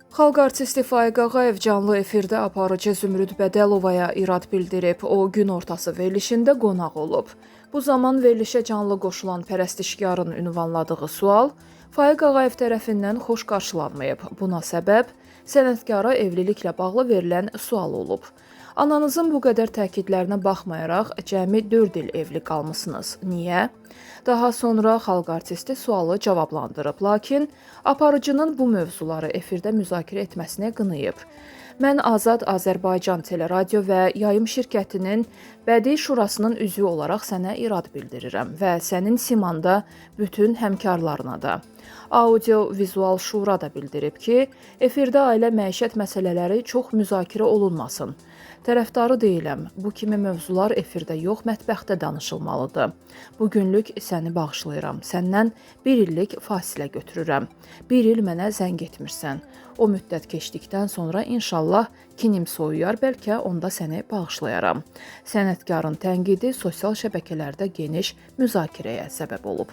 Xalq artisti Faiq Ağayev canlı efirdə aparıcı Zümrüd Bədəlovaya irad bildirib. O, gün ortası verilişində qonaq olub. Bu zaman verilişə canlı qoşulan pərəstişkarın ünvanladığı sual Faiq Ağayev tərəfindən xoş qarşılanmayıb. Buna səbəb sənətkara evliliklə bağlı verilən sual olub. Ananızın bu qədər təkidlərinə baxmayaraq, cəmi 4 il evli qalmısınız. Niyə? Daha sonra xalq artisti sualı cavablandırıb, lakin aparıcının bu mövzuları efirdə müzakirə etməsinə qınayıb. Mən Azad Azərbaycan Teleradio və Yayım şirkətinin Bədii Şurasının üzvü olaraq sənə irad bildirirəm və sənin simanda bütün həmkarlarına da. Audio-vizual şura da bildirib ki, efirdə ailə məişət məsələləri çox müzakirə olunmasın. Tərəfdarı deyiləm, bu kimi mövzular efirdə yox, mətbəxdə danışılmalıdır. Bugünlük səni bağışlayıram, səndən 1 illik fasilə götürürəm. 1 il mənə zəng etmirsən. O müddət keçdikdən sonra inşallah kinim soyuyar, bəlkə onda səni bağışlayaram. Sənətkarın tənqidi sosial şəbəkələrdə geniş müzakirəyə səbəb olub.